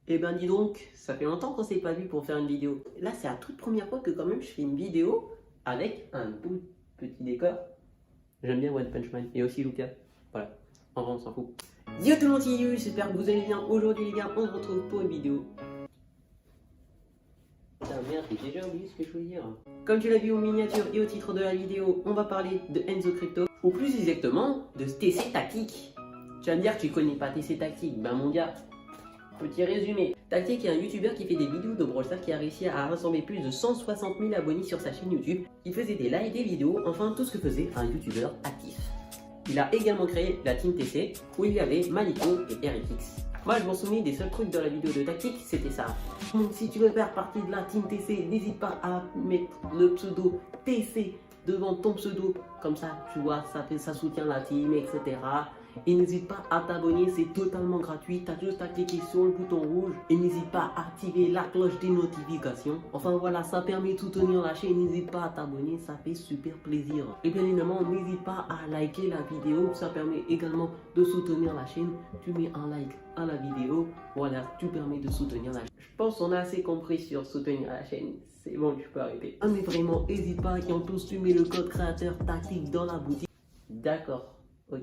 Eh ben dis donc, ça fait longtemps qu'on s'est pas vu pour faire une vidéo. Là, c'est la toute première fois que quand même je fais une vidéo avec un beau petit décor. J'aime bien One Punch Man et aussi Lucas. Voilà, en vrai on s'en fout. Yo tout le monde, c'est Yu, j'espère que vous allez bien. Aujourd'hui les gars, on se retrouve pour une vidéo. Putain merde, j'ai déjà oublié ce que je voulais dire. Comme tu l'as vu au miniature et au titre de la vidéo, on va parler de Enzo Crypto. Ou plus exactement, de TC Tactique. Tu vas me dire que tu connais pas TC Tactique, ben mon gars. Petit résumé, Tactique est un youtubeur qui fait des vidéos de Brawl Stars qui a réussi à rassembler plus de 160 000 abonnés sur sa chaîne YouTube. Il faisait des lives, des vidéos, enfin tout ce que faisait un youtubeur actif. Il a également créé la Team TC où il y avait Maliko et RFX. Moi je m'en souviens des seuls trucs de la vidéo de Tactique, c'était ça. Donc si tu veux faire partie de la Team TC, n'hésite pas à mettre le pseudo TC devant ton pseudo, comme ça tu vois, ça soutient la team, etc. Et n'hésite pas à t'abonner, c'est totalement gratuit, t'as juste à cliquer sur le bouton rouge et n'hésite pas à activer la cloche des notifications. Enfin voilà, ça permet de soutenir la chaîne, n'hésite pas à t'abonner, ça fait super plaisir. Et bien évidemment, n'hésite pas à liker la vidéo, ça permet également de soutenir la chaîne. Tu mets un like à la vidéo, voilà, tu permets de soutenir la chaîne. Je pense qu'on a assez compris sur soutenir la chaîne, c'est bon, tu peux arrêter. Ah mais vraiment, n'hésite pas, et en plus tu mets le code créateur Tactique dans la boutique. D'accord. Ok,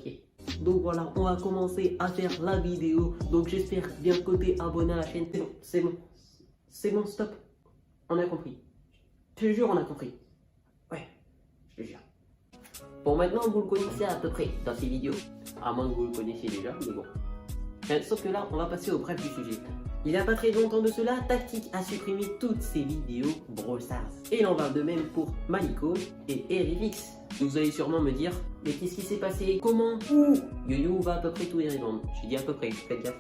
donc voilà, on va commencer à faire la vidéo. Donc j'espère bien côté abonné à la chaîne. C'est bon, stop. On a compris. Je te jure, on a compris. Ouais, je te jure. Bon, maintenant vous le connaissez à peu près dans ces vidéos. À moins que vous le connaissiez déjà, mais bon. Sauf que là, on va passer au bref du sujet. Il n'y a pas très longtemps de cela, Tactique a supprimé toutes ses vidéos Brawl Stars. Et il en va de même pour Maliko et RFX. Vous allez sûrement me dire, mais qu'est-ce qui s'est passé? Comment? Où? Yo-Yo va à peu près tout y répondre. J'ai dit à peu près, faites gaffe.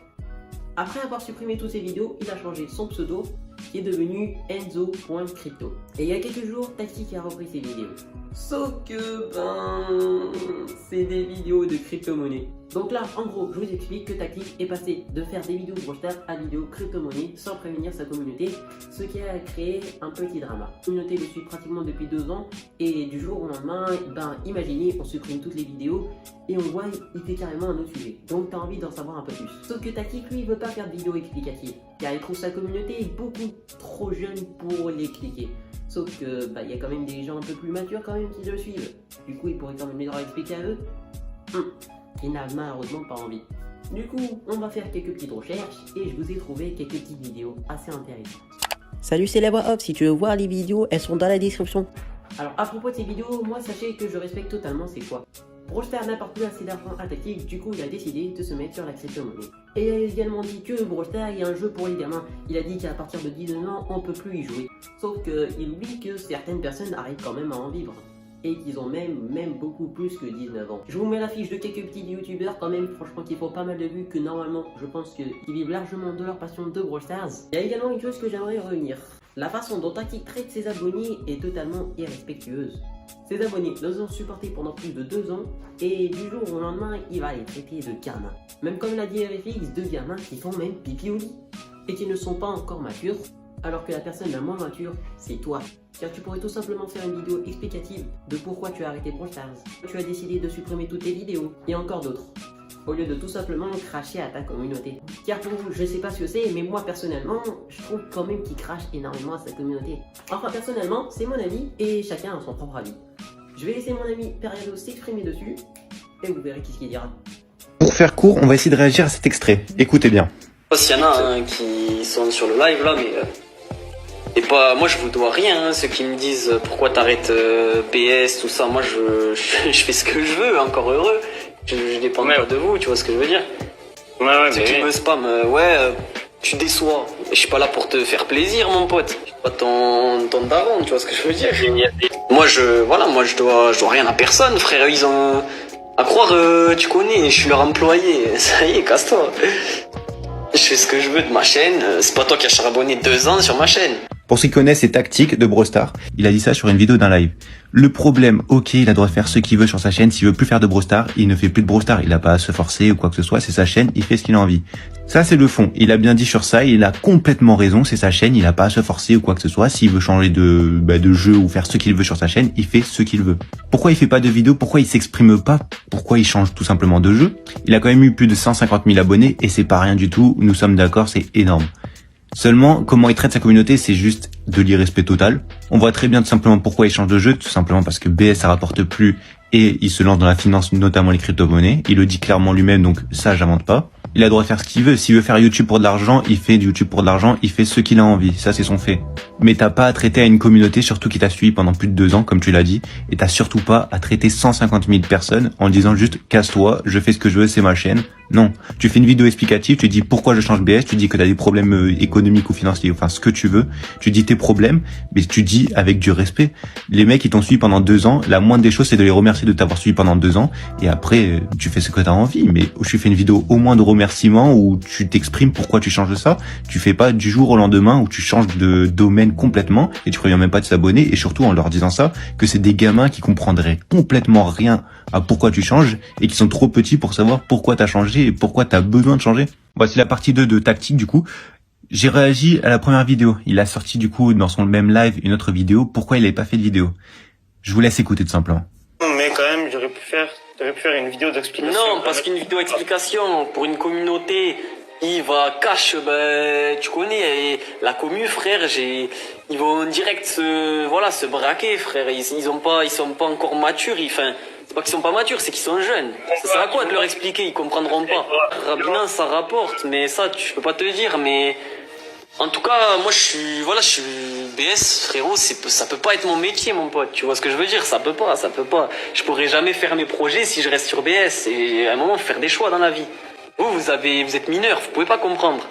Après avoir supprimé toutes ses vidéos, il a changé son pseudo qui est devenu Enzo.crypto. Et il y a quelques jours, Tactique a repris ses vidéos. Sauf que, c'est des vidéos de crypto-monnaie. Donc là, en gros, je vous explique que Tactique est passé de faire des vidéos de Brawl Stars à vidéos crypto-monnaie sans prévenir sa communauté, ce qui a créé un petit drama. La communauté le suit pratiquement depuis 2 ans et du jour au lendemain, imaginez, on supprime toutes les vidéos et on voit, il fait carrément un autre sujet. Donc t'as envie d'en savoir un peu plus. Sauf que Tactique, lui, veut pas faire de vidéos explicatives, car il trouve sa communauté beaucoup trop jeune pour l'expliquer. Sauf que, il y a quand même des gens un peu plus matures quand même qui le suivent. Du coup, il pourrait quand même leur expliquer à eux. Ils n'ont malheureusement pas envie. Du coup, on va faire quelques petites recherches et je vous ai trouvé quelques petites vidéos assez intéressantes. Salut, c'est la voix off. Si tu veux voir les vidéos, elles sont dans la description. Alors, à propos de ces vidéos, moi, sachez que je respecte totalement ses choix. Brawl Stars n'apporte plus assez d'argent à Tactique, du coup, il a décidé de se mettre sur la crypto-monnaie. Et il a également dit que Brawl Stars est un jeu pour les gamins. Il a dit qu'à partir de 19 ans, on peut plus y jouer. Sauf qu'il oublie que certaines personnes arrivent quand même à en vivre. Et qu'ils ont même beaucoup plus que 19 ans. Je vous mets la fiche de quelques petits youtubeurs quand même, franchement qui font pas mal de vues, que normalement je pense qu'ils vivent largement de leur passion de Brawl Stars. Il y a également une chose que j'aimerais revenir. La façon dont Tactique traite ses abonnés est totalement irrespectueuse. Ses abonnés les ont supportés pendant plus de 2 ans et du jour au lendemain il va les traiter de gamins. Même comme l'a dit RFX, de gamins qui font même pipi au lit et qui ne sont pas encore matures. Alors que la personne la moins mature, c'est toi. Car tu pourrais tout simplement faire une vidéo explicative de pourquoi tu as arrêté Brawl Stars. Tu as décidé de supprimer toutes tes vidéos, et encore d'autres. Au lieu de tout simplement cracher à ta communauté. Car pour vous, je sais pas ce que c'est, mais moi personnellement, je trouve quand même qu'il crache énormément à sa communauté. Enfin personnellement, c'est mon avis, et chacun a son propre avis. Je vais laisser mon ami Periado s'exprimer dessus, et vous verrez ce qu'il dira. Pour faire court, on va essayer de réagir à cet extrait. Écoutez bien. S'il y en a qui sont sur le live là, mais et pas, moi je vous dois rien, ceux qui me disent pourquoi t'arrêtes PS, tout ça, moi je fais ce que je veux, encore heureux, je dépends pas de vous, tu vois ce que je veux dire. Ceux qui me spam, tu déçois, je suis pas là pour te faire plaisir mon pote, je suis pas ton daron, tu vois ce que je veux dire. Moi je dois rien à personne frère, ils ont, à croire, tu connais, je suis leur employé, ça y est, casse-toi. Je fais ce que je veux de ma chaîne, c'est pas toi qui as charbonné 2 ans sur ma chaîne. Pour ceux qui connaissent ses tactiques de Brawl Stars, il a dit ça sur une vidéo d'un live. Le problème, ok, il a le droit de faire ce qu'il veut sur sa chaîne, s'il veut plus faire de Brawl Stars, il ne fait plus de Brawl Stars, il a pas à se forcer ou quoi que ce soit, c'est sa chaîne, il fait ce qu'il a envie. Ça c'est le fond, il a bien dit sur ça, il a complètement raison, c'est sa chaîne, il a pas à se forcer ou quoi que ce soit, s'il veut changer de jeu ou faire ce qu'il veut sur sa chaîne, il fait ce qu'il veut. Pourquoi il fait pas de vidéo, pourquoi il s'exprime pas, pourquoi il change tout simplement de jeu? Il a quand même eu plus de 150 000 abonnés et c'est pas rien du tout, nous sommes d'accord, c'est énorme. Seulement, comment il traite sa communauté, c'est juste de l'irrespect total. On voit très bien tout simplement pourquoi il change de jeu, tout simplement parce que BS ça rapporte plus et il se lance dans la finance, notamment les crypto-monnaies. Il le dit clairement lui-même, donc ça j'invente pas. Il a le droit de faire ce qu'il veut. S'il veut faire YouTube pour de l'argent, il fait du YouTube pour de l'argent, il fait ce qu'il a envie. Ça, c'est son fait. Mais t'as pas à traiter à une communauté, surtout qui t'a suivi pendant plus de 2 ans, comme tu l'as dit. Et t'as surtout pas à traiter 150 000 personnes en disant juste, casse-toi, je fais ce que je veux, c'est ma chaîne. Non. Tu fais une vidéo explicative, tu dis pourquoi je change BS, tu dis que t'as des problèmes économiques ou financiers, enfin, ce que tu veux. Tu dis tes problèmes, mais tu dis avec du respect. Les mecs, ils t'ont suivi pendant 2 ans. La moindre des choses, c'est de les remercier de t'avoir suivi pendant 2 ans. Et après, tu fais ce que t'as envie. Mais tu fais une vidéo au moins de remerciements où tu t'exprimes pourquoi tu changes de ça. Tu fais pas du jour au lendemain où tu changes de domaine complètement et tu préviens même pas de s'abonner, et surtout en leur disant ça, que c'est des gamins qui comprendraient complètement rien à pourquoi tu changes et qui sont trop petits pour savoir pourquoi t'as changé et pourquoi t'as besoin de changer. Voici la partie 2 de tactique du coup. J'ai réagi à la première vidéo. Il a sorti du coup dans son même live une autre vidéo. Pourquoi il avait pas fait de vidéo? Je vous laisse écouter tout simplement. Mais quand même, j'aurais pu faire une vidéo d'explication. Non, parce qu'une vidéo explication pour une communauté, il va cash, ben, tu connais, la commu, frère, ils vont direct se braquer, frère. Ils sont pas encore matures, c'est pas qu'ils sont pas matures, c'est qu'ils sont jeunes. Ça sert à quoi de leur expliquer, ils comprendront pas. Rabina, ça rapporte, mais ça, je peux pas te dire, mais en tout cas, moi, je suis BS, frérot, ça peut pas être mon métier, mon pote. Tu vois ce que je veux dire? Ça peut pas. Je pourrais jamais faire mes projets si je reste sur BS. Et à un moment, faut faire des choix dans la vie. Vous êtes mineur, vous pouvez pas comprendre.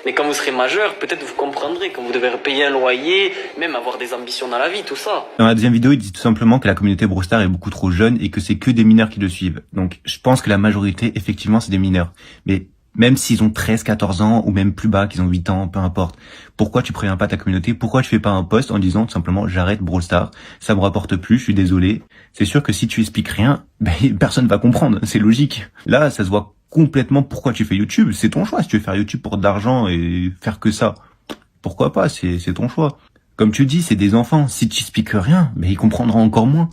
Mais quand vous serez majeur, peut-être vous comprendrez, quand vous devez payer un loyer, même avoir des ambitions dans la vie, tout ça. Dans la deuxième vidéo, il dit tout simplement que la communauté Brostar est beaucoup trop jeune et que c'est que des mineurs qui le suivent. Donc, je pense que la majorité, effectivement, c'est des mineurs. Mais même s'ils ont 13, 14 ans, ou même plus bas, qu'ils ont 8 ans, peu importe. Pourquoi tu préviens pas ta communauté? Pourquoi tu fais pas un post en disant tout simplement, j'arrête Brawl Stars, ça me rapporte plus, je suis désolé. C'est sûr que si tu expliques rien, ben, personne va comprendre, c'est logique. Là, ça se voit complètement pourquoi tu fais YouTube, c'est ton choix. Si tu veux faire YouTube pour de l'argent et faire que ça, pourquoi pas, c'est ton choix. Comme tu dis, c'est des enfants, si tu expliques rien, ben, ils comprendront encore moins.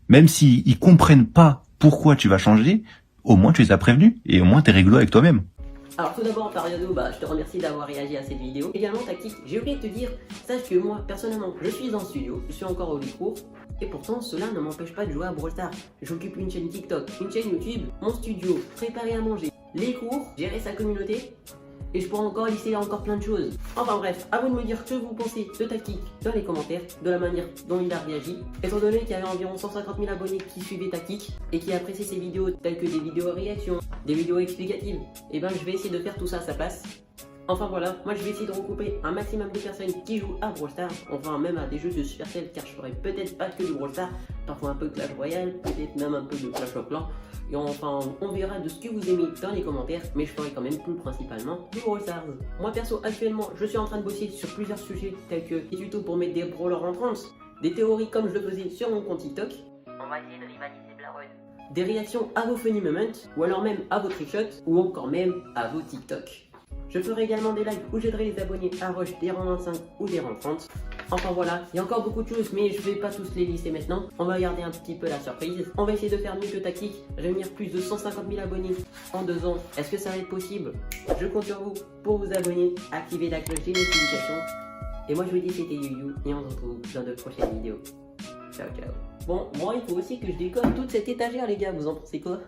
Même s'ils comprennent pas pourquoi tu vas changer, au moins tu les as prévenus, et au moins t'es réglo avec toi-même. Alors tout d'abord, Pariado, je te remercie d'avoir réagi à cette vidéo. Également, tactique, j'ai oublié de te dire, sache que moi, personnellement, je suis en studio, je suis encore au cours, et pourtant, cela ne m'empêche pas de jouer à Brawl Stars. J'occupe une chaîne TikTok, une chaîne YouTube, mon studio, préparer à manger, les cours, gérer sa communauté, et je pourrais encore lister encore plein de choses. Enfin bref, à vous de me dire ce que vous pensez de tactique dans les commentaires, de la manière dont il a réagi. Étant donné qu'il y avait environ 150 000 abonnés qui suivaient tactique et qui appréciaient ces vidéos telles que des vidéos réactions, des vidéos explicatives, et je vais essayer de faire tout ça à sa place. Enfin voilà, moi je vais essayer de regrouper un maximum de personnes qui jouent à Brawl Stars, enfin même à des jeux de Supercell, car je ferai peut-être pas que du Brawl Stars, parfois un peu de Clash Royale, peut-être même un peu de Clash of Clans. Et enfin, on verra de ce que vous aimez dans les commentaires, mais je ferai quand même plus principalement du Brawl Stars. Moi perso, actuellement, je suis en train de bosser sur plusieurs sujets, tels que des tutos pour mettre des brawlers en trance, des théories comme je le faisais sur mon compte TikTok. On va essayer de rivaliser Blaron. Des réactions à vos funny moments, ou alors même à vos trickshots, ou encore même à vos TikTok. Je ferai également des lives où j'aiderai les abonnés à rush des rangs 25 ou des rangs 30. Enfin voilà, il y a encore beaucoup de choses, mais je vais pas tous les lister maintenant. On va garder un petit peu la surprise. On va essayer de faire mieux que tactique, réunir plus de 150 000 abonnés en 2 ans. Est-ce que ça va être possible? Je compte sur vous pour vous abonner, activer la cloche des notifications. Et moi je vous dis c'était YuYu et on se retrouve dans de prochaines vidéos. Ciao ciao. Bon, moi il faut aussi que je décore toute cette étagère les gars, vous en pensez quoi?